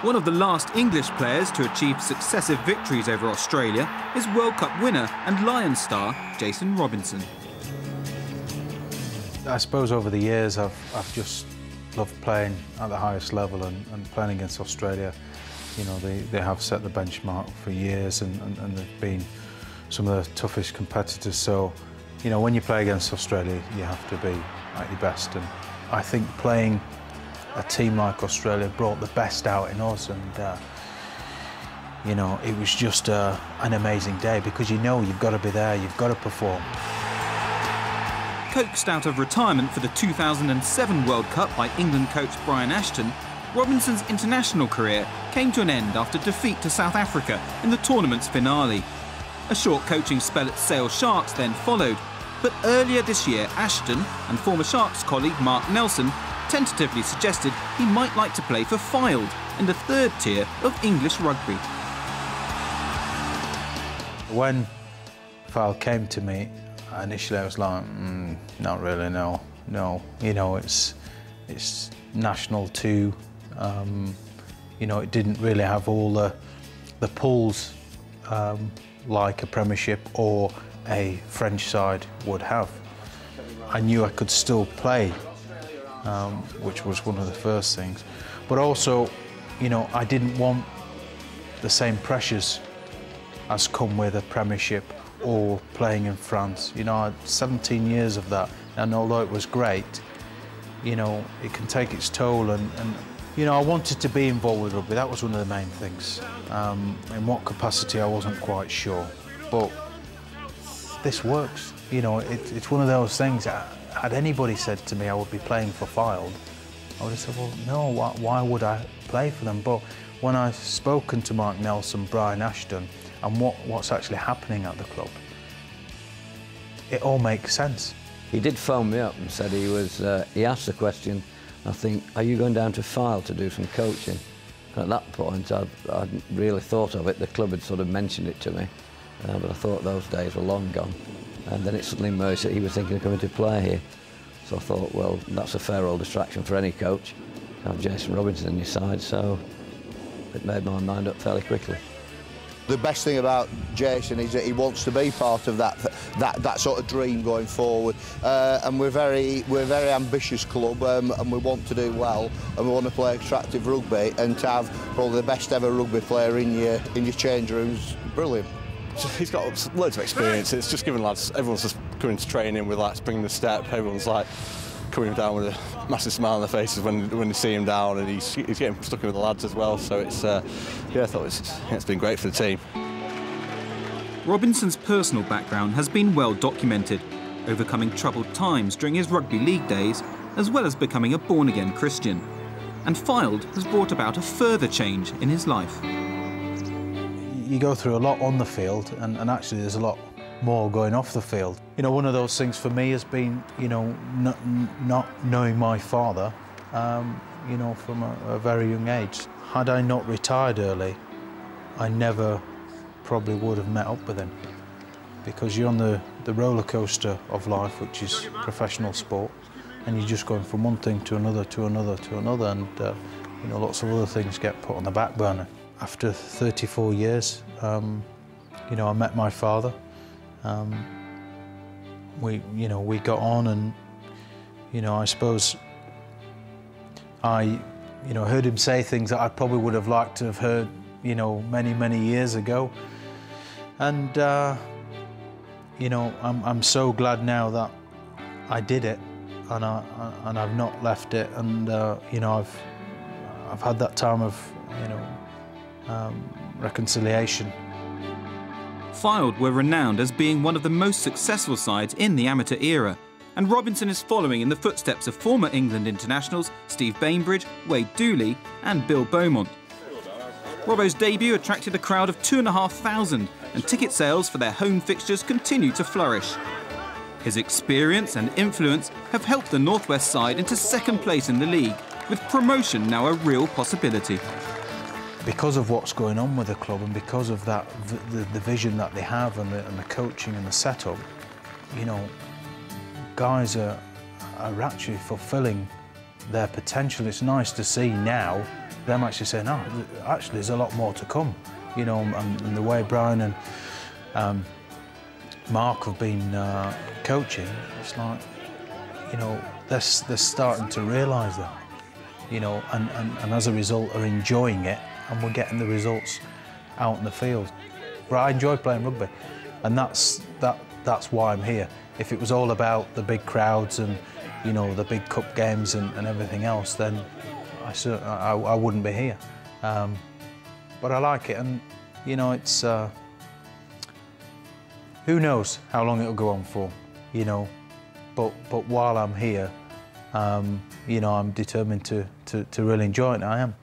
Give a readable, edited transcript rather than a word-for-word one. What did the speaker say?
One of the last English players to achieve successive victories over Australia is World Cup winner and Lions star Jason Robinson. I suppose over the years I've just loved playing at the highest level and playing against Australia. You know, they have set the benchmark for years and they've been some of the toughest competitors. So, you know, when you play against Australia, you have to be at your best. And I think playing a team like Australia brought the best out in us, and you know, it was just an amazing day because you know you've got to be there, you've got to perform. Coaxed out of retirement for the 2007 World Cup by England coach Brian Ashton, Robinson's international career came to an end after defeat to South Africa in the tournament's finale. A short coaching spell at Sale Sharks then followed, but earlier this year Ashton and former Sharks colleague Mark Nelson tentatively suggested he might like to play for Fylde in the third tier of English rugby. When Fylde came to me, initially I was like, not really, no. You know, it's national too. You know, it didn't really have all the pulls like a Premiership or a French side would have. I knew I could still play, which was one of the first things. But also, you know, I didn't want the same pressures as come with a Premiership or playing in France. You know, I had 17 years of that, and although it was great, you know, it can take its toll, and you know, I wanted to be involved with rugby. That was one of the main things. In what capacity, I wasn't quite sure. But this works. You know, it's one of those things. Had anybody said to me I would be playing for Fylde, I would have said, well, no, why would I play for them? But when I've spoken to Mark Nelson, Brian Ashton, and what's actually happening at the club, it all makes sense. He did phone me up and said he asked the question, I think, are you going down to Fylde to do some coaching? And at that point, I hadn't really thought of it. The club had sort of mentioned it to me, but I thought those days were long gone. And then it suddenly emerged that he was thinking of coming to play here. So I thought, well, that's a fair old distraction for any coach, to have Jason Robinson on your side, so it made my mind up fairly quickly. The best thing about Jason is that he wants to be part of that sort of dream going forward, and we're very ambitious club, and we want to do well, and we want to play attractive rugby, and to have probably the best ever rugby player in your change room's brilliant. He's got loads of experience. It's just giving lads, everyone's just coming to training with like bringing the step. Everyone's like coming down with a massive smile on their faces when they see him down, and he's getting stuck in with the lads as well. So it's yeah, I thought it's been great for the team. Robinson's personal background has been well documented, overcoming troubled times during his rugby league days, as well as becoming a born-again Christian. And Fylde has brought about a further change in his life. You go through a lot on the field, and actually there's a lot more going off the field. You know, one of those things for me has been, you know, not knowing my father, you know, from a very young age. Had I not retired early, I never probably would have met up with him, because you're on the roller coaster of life, which is professional sport, and you're just going from one thing to another, to another, to another, and you know, lots of other things get put on the back burner. After 34 years, you know, I met my father. We got on, and you know, I suppose I, you know, heard him say things that I probably would have liked to have heard, you know, many years ago. And you know, I'm so glad now that I did it, and I've not left it, and you know, I've had that time of, you know, reconciliation. Fylde were renowned as being one of the most successful sides in the amateur era, and Robinson is following in the footsteps of former England internationals Steve Bainbridge, Wade Dooley and Bill Beaumont. Robbo's debut attracted a crowd of 2,500, and ticket sales for their home fixtures continue to flourish. His experience and influence have helped the North West side into second place in the league, with promotion now a real possibility. Because of what's going on with the club, and because of that, the vision that they have, and the coaching and the setup, you know, guys are actually fulfilling their potential. It's nice to see now them actually saying, "Oh, actually, there's a lot more to come," you know, and the way Brian and Mark have been coaching, it's like, you know, they're starting to realise that, you know, and as a result are enjoying it, and we're getting the results out in the field. But I enjoy playing rugby, and that's why I'm here. If it was all about the big crowds and, you know, the big cup games and everything else, then I wouldn't be here. But I like it, and, you know, it's who knows how long it'll go on for, you know. But while I'm here, you know, I'm determined to really enjoy it, and I am.